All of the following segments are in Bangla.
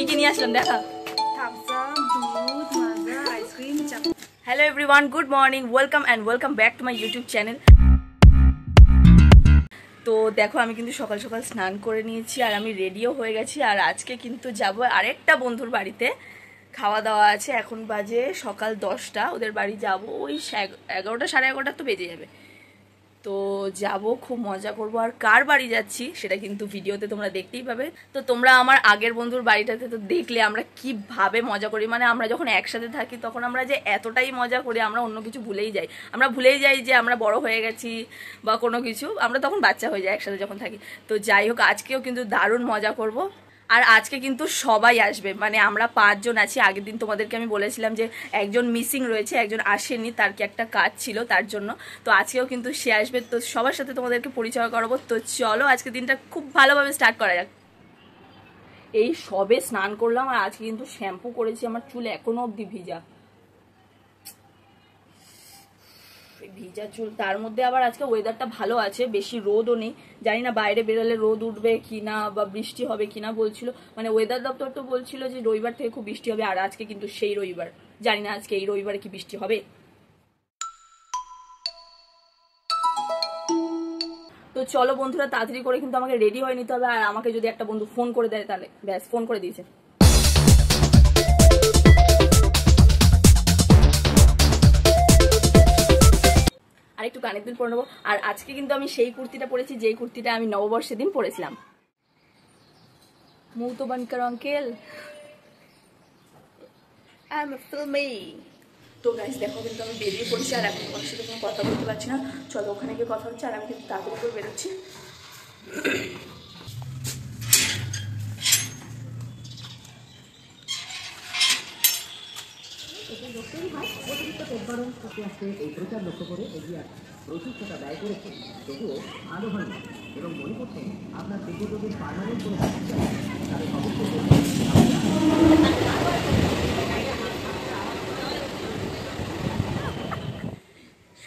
কি নিয়ে আসলাম দেখা। Hello everyone, good morning, welcome back to my YouTube channel. তো দেখো আমি কিন্তু সকাল সকাল স্নান করে নিয়েছি আর আমি রেডিও হয়ে গেছি। আর আজকে কিন্তু যাব আরেকটা বন্ধুর বাড়িতে, খাওয়া দাওয়া আছে। এখন বাজে সকাল 10টা, ওদের বাড়ি যাব ওই 11টা 11:30 তো বেজে যাবে। তো যাব, খুব মজা করব। আর কার বাড়ি যাচ্ছি সেটা কিন্তু ভিডিওতে তোমরা দেখতেই পাবে। তো তোমরা আমার আগের বন্ধুর বাড়িটাতে তো দেখলে আমরা কিভাবে মজা করি, মানে আমরা যখন একসাথে থাকি তখন আমরা যে এতটাই মজা করি, আমরা অন্য কিছু ভুলেই যাই। আমরা ভুলেই যাই যে আমরা বড় হয়ে গেছি বা কোনো কিছু, আমরা তখন বাচ্চা হয়ে যাই একসাথে যখন থাকি। তো যাই হোক, আজকেও কিন্তু দারুণ মজা করব। আর আজকে কিন্তু সবাই আসবে, মানে আমরা 5 জন আছি। আগের দিন তোমাদেরকে আমি বলেছিলাম যে একজন মিসিং রয়েছে, একজন আসেনি, তার কি একটা কাজ ছিল তার জন্য। তো আজকেও কিন্তু সে আসবে, তো সবার সাথে তোমাদেরকে পরিচয় করাবো। তো চলো আজকে দিনটা খুব ভালোভাবে স্টার্ট করা যাক। এই সবে স্নান করলাম আর আজকে কিন্তু শ্যাম্পু করেছি, আমার চুল এখনো অব্দি ভিজা ভিজা চুল। তার মধ্যে আবার আজকে ওয়েদারটা ভালো আছে, বেশি রোদও নেই। জানি না বাইরে বেরোলে রোদ উঠবে কিনা বা বৃষ্টি হবে কিনা বলছিল, মানে ওয়েদার দপ্তর তো বলছিল যে রবিবার থেকে খুব বৃষ্টি হবে। আর আজকে কিন্তু সেই রবিবার, জানি না আজকে এই রবিবারে কি বৃষ্টি হবে। তো চলো বন্ধুরা, তাড়াতাড়ি করে কিন্তু আমাকে রেডি হয়ে নিতে হবে। আর আমাকে যদি একটা বন্ধু ফোন করে দেয় তাহলে ব্যাস, ফোন করে দিয়েছে। আর একটু কানের দুল পরে নেবো। আর আজকে কিন্তু আমি সেই কুর্তিটা পরেছি যেই কুর্তিটা আমি নববর্ষের দিন পরেছিলাম। মুহ তো বন্ধ করো আঙ্কেল, আই এম ফিল্মি। তো গাইস দেখো কিন্তু আমি বেরিয়ে পড়ছি আর এখন ওর সাথে কোনো কথা বলতে পারছি না। চলো ওখানে গিয়ে কথা হচ্ছে। আর আমি কিন্তু তাড়াতাড়ি করে বেরোচ্ছি।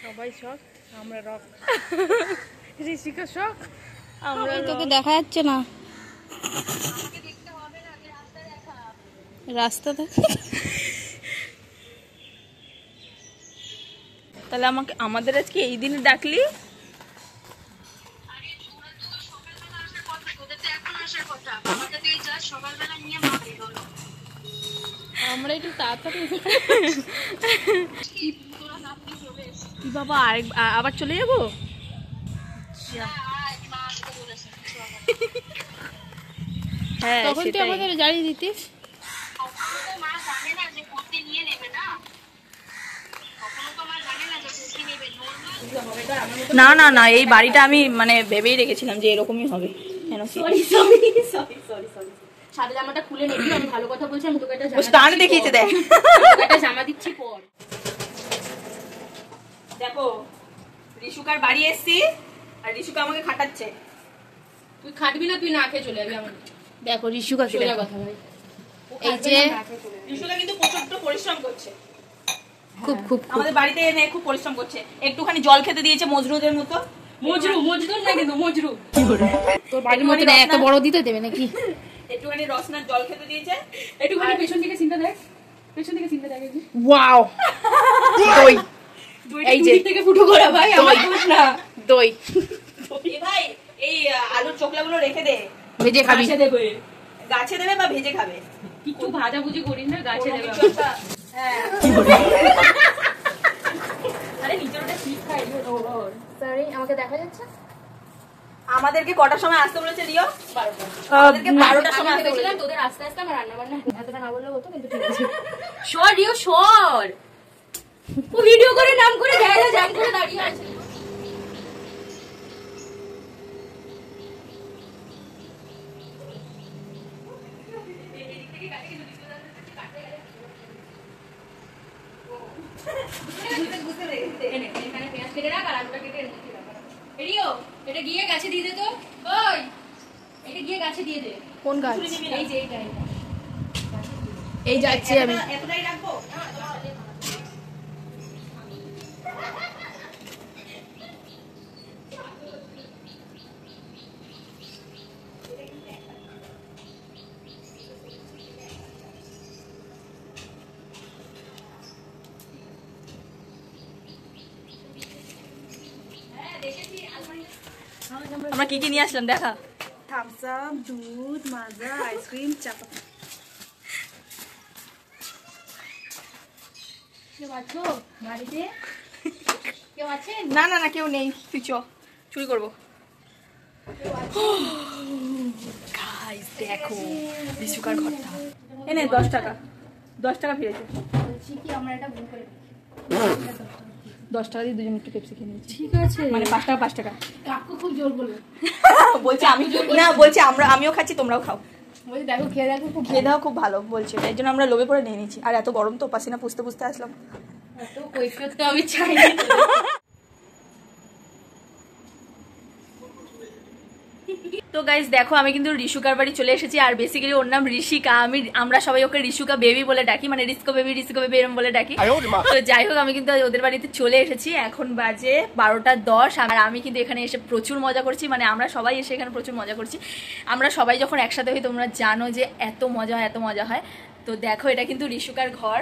সবাই শখ, আমরা রক। ঋষিকা শখ, আমরা তোকে দেখা যাচ্ছে না রাস্তা দেখা। তাহলে আমাদের আজকে এই দিনে ডাকলি? আমরা একটু তাড়াতাড়ি কি বাবা, আবার চলে যাবো? হ্যাঁ, তখন তুই আমাদের জানিয়ে দিতিস। না না না, এই বাড়িটা আমি মানে ভেবেই রেখেছিলাম যে এরকমই হবে। সাদা জামাটা খুলে নিবি, আমি ভালো কথা বলছি। আমি তোকে একটা স্টার দেখিয়েছে, দেখ একটা জামা দিচ্ছি পর। দেখো ঋষুকার বাড়ি এসছি আর ঋষুকা আমাকে খাটাচ্ছে। তুই খাটবি না, তুই না খেয়ে চলে যাবি। আমার দেখো ঋষুকা সোজা কথা ভাই, এই যে ঋষুকা কিন্তু প্রচন্ড পরিশ্রম করছে, খুব খুব আমাদের বাড়িতে এনে খুব পরিশ্রম করছে। একটুখানি জল খেতে দিয়েছে মজরুদের মতো। মজরুর না কিন্তু মজরু তোর বাড়ির মতো না, এত বড় দিতে দেবে নাকি? একটুখানি রসনার জল খেতে দিয়েছে। একটুখানি পেছন থেকে চিন্তা দেখ, পেছন থেকে চিন্তা দেখ। ওয়াও, দই, এই যে থেকে ফুটো করা ভাই, আমার দোষ না। দই ভাই, এই আলুর চোখলাগুলো রেখে দে, ভেজে খাবি। গাছে দেবে বা ভেজে খাবে, কিছু ভাজাভুজি করিস না, গাছে দেবে। হ্যাঁ আরে নিচের ওটা ঠিক খাই। সরি, আমাকে দেখা যাচ্ছে। আমাদেরকে কটার সময় আসতে বলেছে রিও? 12টার সময় আসতে বলেছে। তোদের আস্তে আস্তে আমার রান্না বান্না এতটা না বললে হতো, কিন্তু ঠিক আছে। সর রিও সর, ও ভিডিও করে নাম করে দেয় না, জাম করে দাঁড়িয়ে আছে। এটা গিয়ে গাছে দিয়ে দে তো। ওই এটা গিয়ে গাছে দিয়ে দে। কোন গাছ? এই যে এইটা, এই যাচ্ছি আমি। এতটাই রাখবো। আমরা কি কি নিয়ে আসলাম দেখা। থামস আপ, দুধ, মাজা, আইসক্রিম, চাপাতি। কেউ আছো বাড়িতে? কেউ আছেন? না না না কেউ নেই, তুই চ চুরি করবো। গাইস দেখো রিসুকার ঘরটা, এনে 10 টাকা, 10 টাকা ফিরেছে। বলছি কি আমরা এটা ভুল করে 10 টাকা দিয়ে দুজন একটু পেপসি খেয়ে নিয়েছি। ঠিক আছে, মানে 5 টাকা 5 টাকা। কাকু খুব জোর বললো। বলছে আমি না, বলছে আমিও খাচ্ছি তোমরাও খাও। বলছি দেখো খেয়ে দেখো, খুব খেয়ে দাও খুব ভালো বলছে, তাই জন্য আমরা লোভে পড়ে নিয়ে নিচ্ছি। আর এত গরম তো পাসিনা পুষতে পুষতে আসলাম। এত কৈফিয়ত তো আমি চাই না। তো গাইস দেখো আমি কিন্তু রিশুকার বাড়ি চলে এসেছি। আর বেসিক্যালি ওর নাম ঋষিকা, আমরা সবাই ওকে রিশুকা বেবি বলে ডাকি, মানে রিস্কো বেবি এরম বলে ডাকি। তো যাই হোক আমি কিন্তু ওদের বাড়িতে চলে এসেছি, এখন বাজে 12:10। আর আমি কিন্তু এখানে এসে প্রচুর মজা করছি, মানে আমরা সবাই এসে এখানে প্রচুর মজা করছি। আমরা সবাই যখন একসাথে হই তোমরা জানো যে এত মজা হয়। তো দেখো এটা কিন্তু রিশুকার ঘর।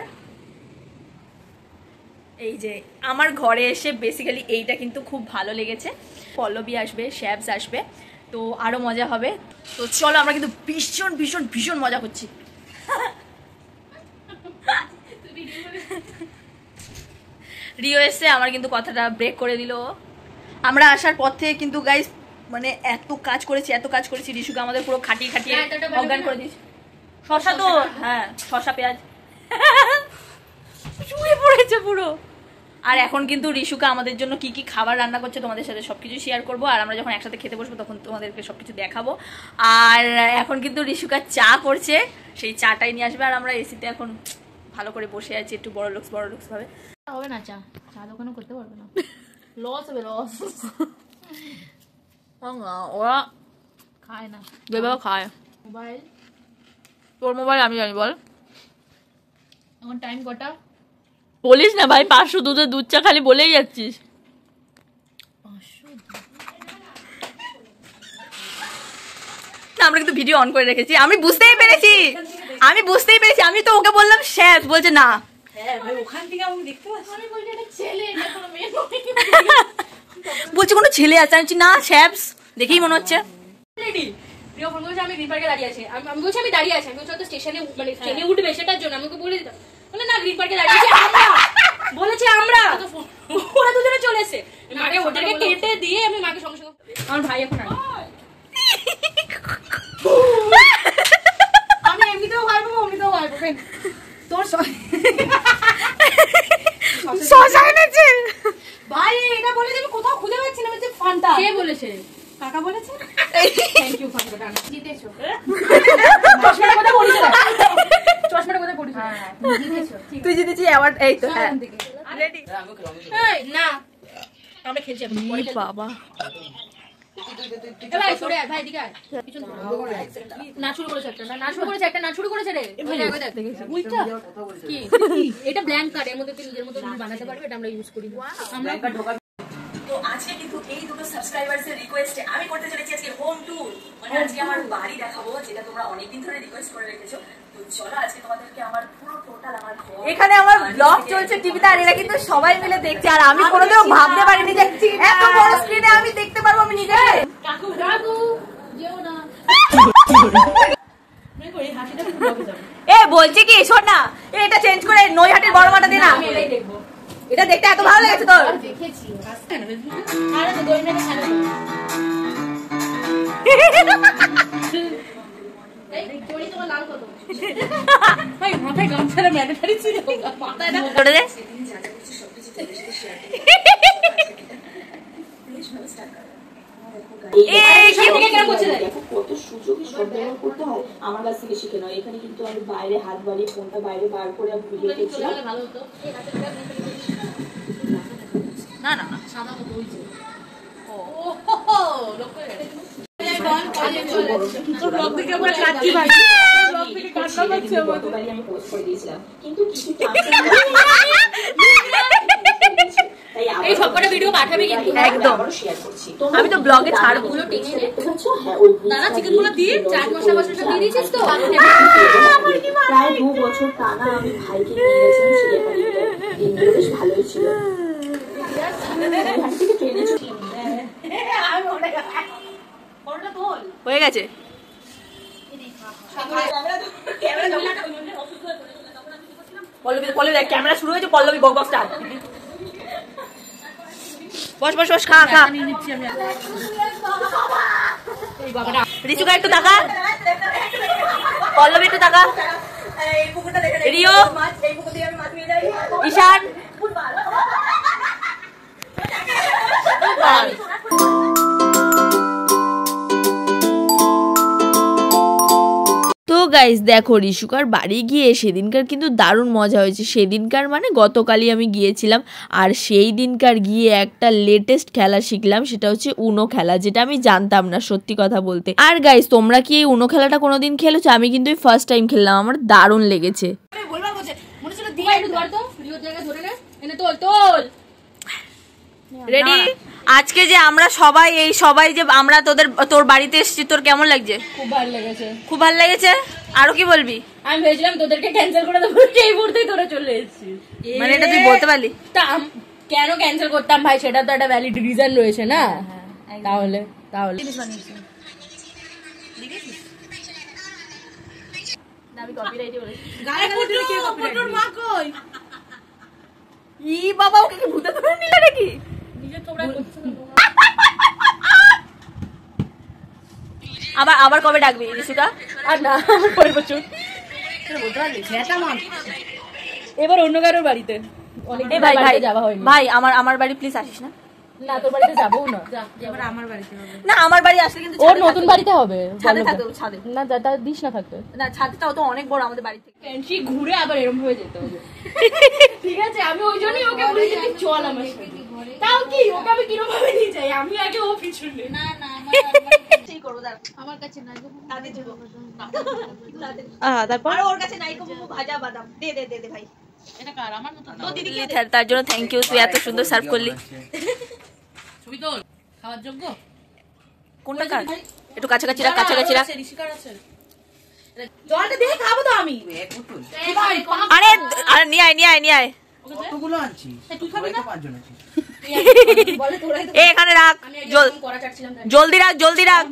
এই যে আমার ঘরে এসে বেসিক্যালি এইটা কিন্তু খুব ভালো লেগেছে। পল্লবী আসবে, শ্যাবস আসবে, তো আরো মজা হবে। তো চলো আমরা কিন্তু ভীষণ মজা করছি। রিও এসে আমার কিন্তু কথাটা ব্রেক করে দিল। আমরা আসার পর থেকে কিন্তু গাইস মানে এত কাজ করেছি রিশুকে আমাদের পুরো খাটিয়ে অজ্ঞান করে দিয়েছে। শশা তো হ্যাঁ, শশা পেঁয়াজ শুয়ে পড়েছে পুরো। আর এখন কিন্তু রিশুকা আমাদের জন্য কি কি খাবার রান্না করছে তোমাদের সাথে সবকিছু শেয়ার করবো। আর আমরা যখন একসাথে খেতে বসবো তখন তোমাদেরকে সবকিছু দেখাবো। আর এখন কিন্তু রিশুকা চা করছে, সেই চাটাই নিয়ে আসবে। আর আমরা এসিতে এখন ভালো করে বসে আছি, একটু বড় লুকস ভাবে। হবে না, চা দোকানও করতে পারবে না, লস হবে লস। ওরা খায় না, বেবাও খায়। মোবাইল তোর মোবাইল আমি জানি, বল এখন টাইম কটা? বলিস না ভাই, 500 দুধ চা খালি বলেই যাচ্ছিস। না আমরা কিন্তু ভিডিও অন করে রেখেছি, আমি বুঝতেই পেরেছি। আমি তো ওকে বললাম শ্যাব, বলছে না। বলছে কোনো ছেলে আছে, আমি না শ্যাবস দেখেই মনে হচ্ছে। আমি গ্রিন পার্কে দাঁড়িয়ে আছি, আমি বলছি আমি দাঁড়িয়ে আছি, আমি বলছি স্টেশনে মানে ট্রেনে উঠবে সেটার জন্য আমি ওকে বলে দিতাম। বলে না গ্রিন পার্কে দাঁড়িয়ে আছি আমরা, বলেছে আমরা, ওরা দুজনে চলে এসে মাকে ওটাকে কেটে দিয়ে আমি মাকে সঙ্গে সঙ্গে আমার ভাই এখন আমি এমনিতেও ভয় পাবো অমনিতেও ভয় পাবেন তোর শশা এনেছে ভাই। এটা বলেছে আমি কোথাও খুঁজে পাচ্ছি না, বলছে ফান্টা। কে বলেছে? কাকা বলেছে। থ্যাংক ইউ ফান্টা, জিতেছো। চশমাটা কোথায় পড়েছে? জিতেছো, তুই জিতেছি অ্যাওয়ার্ড। এই তো হ্যাঁ রেডি। এই না আমরা খেলছি এখন, বাবা ভাই সরে আয়, ভাই দিকে আয়। পিছন না শুরু করেছে একটা, না শুরু করেছে রে। উইটা কি এটা ব্ল্যাঙ্ক কার্ড, এর মধ্যে তুই নিজের মতো বানাতে পারবি, এটা আমরা ইউজ করি। আমরা তো আজকে কিন্তু এই দুটো সাবস্ক্রাইবারসের রিকোয়েস্টে আমি করতে চলেছি আজকে হোম ট্যুর, মানে আজকে আমার বাড়ি দেখাবো, যেটা তোমরা অনেকদিন ধরে রিকোয়েস্ট করে রেখেছো। তো চলো আজকে তোমাদেরকে আমার পুরো টোটাল আমার ঘর, এখানে আমার ব্লগ চলছে টিভিতে, আর এরা কিন্তু সবাই মিলে দেখছে। আর আমি কোনোদিনও ভাবতে পারিনি যে এত বড় স্ক্রিনে আমি দেখতে পারবো আমি নিজে। কাকু যেও না মনে করি হাসিটা খুব ভালো যাবে। এ বলছি কি শোন না, এটা চেঞ্জ করে নৈহাটির বড় মাটা দে না, আমি এটাই দেখবো। এটা দেখতে এত ভালো লেগেছে তোর। দেখেছি আরে তো দই মেরে খেলো। এই চড়ি তোমার লাল কত? ভাই মাথায় গামছাটা ম্যান্ডেটরি ছিল, মাথায় না ওটা দে। কত সুযোগে সদ্ব্যবহার করতে হয় আমার কাছ থেকে শিখে নাও। এখানে কিন্তু আমি বাইরে হাত বাড়িয়ে ফোনটা বাইরে বার করে আমি ভিডিও করছিলাম। ভালো হতো না না না সাদা মতো হইছে। গতকালই আমি পোস্ট করে দিয়েছিলাম, কিন্তু কিছু এই সবকটা ভিডিও পাঠাবে কিন্তু একদম শেয়ার করছি। আমি তো ব্লগে ছাড়বো। দাদা চিকেন গুলো দিয়ে চাট মশলা সব দিয়ে দিয়েছিস তো? প্রায় 2 বছর টানা আমি ভাইকে নিয়ে গেছিলাম শিলিগুড়িতে, দিনগুলো বেশ ভালোই ছিল। ট্রেনে হয়ে গেছে। পল্লবী দেখ ক্যামেরা শুরু হয়েছে, পল্লবী বক বক স্টার্ট। বস বস বস, খা খা। রিচুকা একটু তাকা, পল্লবী একটু তাকা, রিও, ঈশান। তো গাইস দেখো রিশুকার বাড়ি গিয়ে সেদিনকার কিন্তু দারুণ মজা হয়েছে। সেদিনকার মানে গতকালই আমি গিয়েছিলাম, আর সেই দিনকার গিয়ে একটা লেটেস্ট খেলা শিখলাম, সেটা হচ্ছে উনো খেলা, যেটা আমি জানতাম না সত্যি কথা বলতে। আর গাইস তোমরা কি এই উনো খেলাটা কোনোদিন খেলেছো? আমি কিন্তু ফার্স্ট টাইম খেললাম, আমার দারুণ লেগেছে। রেডি? আজকে যে আমরা সবাই যে আমরা তোর বাড়িতে এসেছি, তোর কেমন লাগছে? খুব ভালো লেগেছে। খুব ভালো লেগেছে। আরো কি বলবি? আমি ভেবেছিলাম তোদেরকে ক্যান্সেল করে দেবো, এই মুহূর্তেই তোরা চলে এসেছিস। মানে এটা তুই বলতে পারলি? কেন ক্যান্সেল করতাম ভাই, সেটা তো একটা ভ্যালিড রিজন রয়েছে না। তাহলে আমি কপিরাইটে বলেছি। ই বাবা, ওকে কি ভূতে ধরে নিলে নাকি? নিজে তোমরা করছো না। আবার কবে ডাকবি রিশুকা? আর না, আমার পরের বছর এবার অন্য কারোর বাড়িতে। এই ভাই ভাই যাওয়া হয়নি ভাই, আমার বাড়ি প্লিজ আসিস না। না তোর বাড়িতে যাবো না, এবার আমার বাড়িতে হবে। না আমার বাড়ি আসলে কিন্তু ওর নতুন বাড়িতে হবে। ছাদে থাকবে, ছাদে না দাদা দিস না থাকতে। না ছাদটাও তো অনেক বড় আমাদের বাড়ি থেকে। ক্যান্সি ঘুরে আবার এরকম হয়ে যেতে হবে। ঠিক আছে, আমি ওই জন্যই ওকে বলেছি তুই চল আমার সাথে। তাও কি ওকে আমি কিরকম ভাবে নিয়ে যাই, আমি আগে ও পিছনে। না না সেই করব, দাঁড়া আমার কাছে নাই গো, তাতে দিব। তারপর আর ওর কাছে নাই গো ভাজা বাদাম, দে দে দে দে ভাই। এটা কার? আমার মতো তো দিদিকে তার জন্য থ্যাংক ইউ, তুই এত সুন্দর সার্ভ করলি। ছবি তোল, খাওয়ার যোগ্য। কোনটা কার? একটু কাছাকাছি রাখ, কাছাকাছি রাখ। জলটা দিয়ে খাবো তো আমি। আরে আরে নিয়ে আয়। কতগুলো আনছি? তুই খাবি না? 5 জন আছি। এখানে রাখ, জলদি রাখ।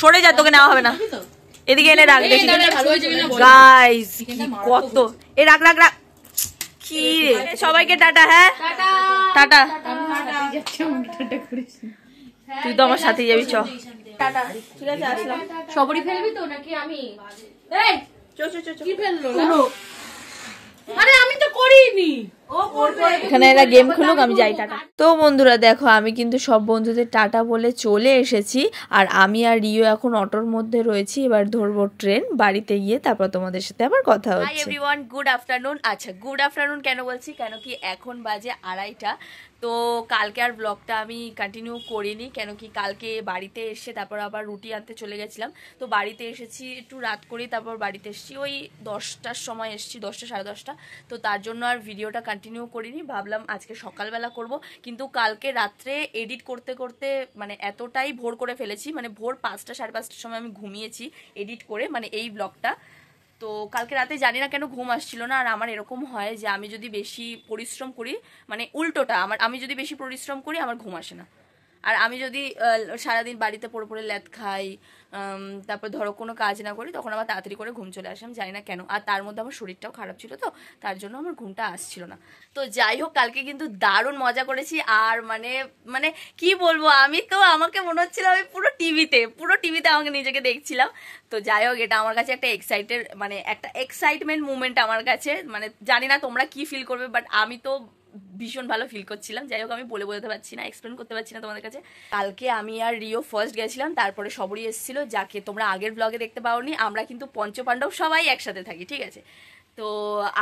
সরে যা, তোকে নেওয়া হবে না। এদিকে এনে রাখ, দেখি গাইস কত। এ রাখ কি রে? সবাইকে টাটা। হ্যাঁ টাটা। তুই তো আমার সাথে যাবি, চ টাটা। ঠিক আছে আসলাম। সবরি ফেলবি তো নাকি আমি? এই চ কি ফেললো না? আরে আমি তো করিনি। এখানে এরা গেম খেলুক, আমি যাই, টাটা। তো বন্ধুরা দেখো আমি কিন্তু সব বন্ধুদের টাটা বলে চলে এসেছি, আর আমি আর রিও এখন অটোর মধ্যে রয়েছি। এবার ধরবো ট্রেন, বাড়িতে গিয়ে তারপর তোমাদের সাথে আবার কথা হচ্ছে। Hi everyone, good afternoon. আচ্ছা গুড আফটারনুন কেন বলছি, কেন কি এখন বাজে 2:30। তো কালকে আর ব্লগটা আমি কন্টিনিউ করিনি, কেন কি কালকে বাড়িতে এসে তারপর আবার রুটি আনতে চলে গেছিলাম। তো বাড়িতে এসেছি একটু রাত করি, তারপর বাড়িতে এসেছি ওই 10টার সময় এসেছি, 10টা সাড়ে 10টা। তো তার জন্য আর ভিডিওটা কন্টিনিউ করিনি, ভাবলাম আজকে সকালবেলা করব। কিন্তু কালকে রাত্রে এডিট করতে করতে মানে এতটাই ভোর করে ফেলেছি, মানে ভোর 5টা সাড়ে 5টার সময় আমি ঘুমিয়েছি এডিট করে, মানে এই ব্লগটা। তো কালকে রাতে জানি না কেন ঘুম আসছিল না। আর আমার এরকম হয় যে আমি যদি বেশি পরিশ্রম করি, মানে উল্টোটা, আমি যদি বেশি পরিশ্রম করি আমার ঘুম আসে না। আর আমি যদি সারাদিন বাড়িতে পড়ে ল্যাদ খাই, তারপর ধরো কোনো কাজ না করি, তখন আমার তাড়াতাড়ি করে ঘুম চলে আসে, আমি জানি না কেন। আর তার মধ্যে আমার শরীরটাও খারাপ ছিল, তো তার জন্য আমার ঘুমটা আসছিল না। তো যাই হোক কালকে কিন্তু দারুণ মজা করেছি। আর মানে কি বলবো, আমাকে মনে হচ্ছিল আমি পুরো টিভিতে আমাকে নিজেকে দেখছিলাম। তো যাই হোক এটা আমার কাছে একটা একটা এক্সাইটমেন্ট মুভমেন্ট আমার কাছে। মানে জানি না তোমরা কি ফিল করবে, বাট আমি তো ভীষণ ভালো ফিল করছিলাম। যাই হোক আমি বলে বোঝাতে পারছি না, এক্সপ্লেন করতে পারছি না তোমাদের কাছে। কালকে আমি আর রিও ফার্স্ট গেছিলাম, তারপরে সবরই এসেছিল, যাকে তোমরা আগের ব্লগে দেখতে পাওনি। আমরা কিন্তু পঞ্চপাণ্ডব সবাই একসাথে থাকি, ঠিক আছে? তো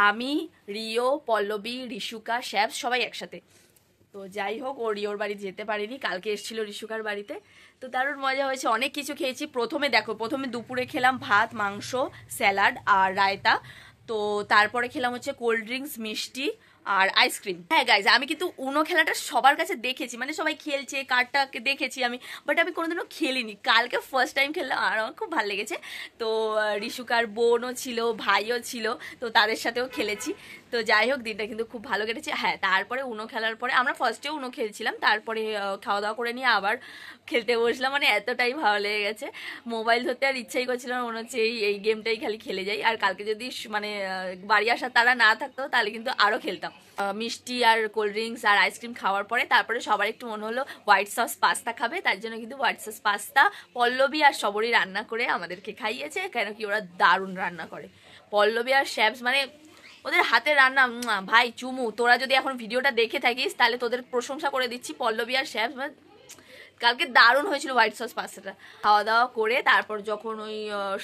আমি, রিও, পল্লবী, রিশুকা, শ্যাব সবাই একসাথে। তো যাই হোক ও রিওর বাড়ি যেতে পারিনি, কালকে এসেছিল রিশুকার বাড়িতে। তো দারুণ মজা হয়েছে, অনেক কিছু খেয়েছি। প্রথমে দুপুরে খেলাম ভাত, মাংস, স্যালাড আর রায়তা। তো তারপরে খেলাম হচ্ছে কোল্ড ড্রিঙ্কস, মিষ্টি আর আইসক্রিম। হ্যাঁ গাইজ আমি কিন্তু উনো খেলাটা সবার কাছে দেখেছি, মানে সবাই খেলছে, কার্ডটাকে দেখেছি আমি, বাট আমি কোনোদিনও খেলিনি। কালকে ফার্স্ট টাইম খেললাম আর আমার খুব ভালো লেগেছে। তো রিশুকার বোনও ছিল, ভাইও ছিল, তো তাদের সাথেও খেলেছি। তো যাই হোক দিনটা কিন্তু খুব ভালো কেটেছে। হ্যাঁ, তারপরে উনো খেলার পরে আমরা ফার্স্টে উনো খেলছিলাম, তারপরে খাওয়া দাওয়া করে নিয়ে আবার খেলতে বসলাম। মানে এতটাই ভালো লেগে গেছে, মোবাইল ধরতে আর ইচ্ছাই করছিল না, মনে হচ্ছে এই গেমটাই খালি খেলে যাই। আর কালকে যদি মানে বাড়ি আসার তারা না থাকতো তাহলে কিন্তু আরও খেলতাম। মিষ্টি আর কোল্ড ড্রিঙ্কস আর আইসক্রিম খাওয়ার পরে তারপরে সবার একটু মনে হলো হোয়াইট সস পাস্তা খাবে, তার জন্য কিন্তু হোয়াইট সস পাস্তা পল্লবী আর সবরই রান্না করে আমাদেরকে খাইয়েছে, কেন কি ওরা দারুণ রান্না করে। পল্লবী আর শ্যাবস মানে ওদের হাতের রান্না ভাই চুমু। তোরা যদি এখন ভিডিওটা দেখে থাকিস তাহলে তোদের প্রশংসা করে দিচ্ছি, পল্লবী আর শ্যাবস কালকে দারুণ হয়েছিল হোয়াইট সস পাস্তাটা। খাওয়া দাওয়া করে তারপর যখন ওই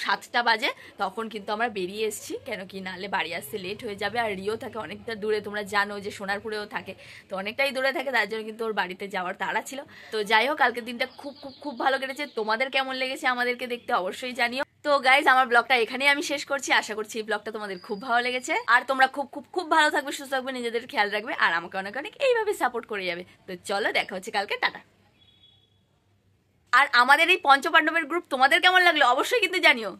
7টা বাজে তখন কিন্তু আমরা বেরিয়ে এসেছি, কেন কি নাহলে বাড়ি আসতে লেট হয়ে যাবে। আর রিও থাকে অনেকটা দূরে, তোমরা জানো যে সোনারপুরেও থাকে, তো অনেকটাই দূরে থাকে, তার জন্য কিন্তু ওর বাড়িতে যাওয়ার তাড়া ছিল। তো যাই হোক কালকের দিনটা খুব খুব খুব ভালো কেটেছে। তোমাদের কেমন লেগেছে আমাদেরকে দেখতে অবশ্যই জানিও। তো গাইজ আমার ব্লগটা এখানেই আমি শেষ করছি, আশা করছি এই ব্লগটা তোমাদের খুব ভালো লেগেছে। আর তোমরা খুব খুব খুব ভালো থাকবে, সুস্থ থাকবে, নিজেদের খেয়াল রাখবে, আর আমাকে অনেক অনেক এইভাবে সাপোর্ট করে যাবে। তো চলো দেখা হচ্ছে কালকে, টাটা। আর আমাদের এই পঞ্চপাণ্ডবের গ্রুপ তোমাদের কেমন লাগলো অবশ্যই কিন্তু জানিও।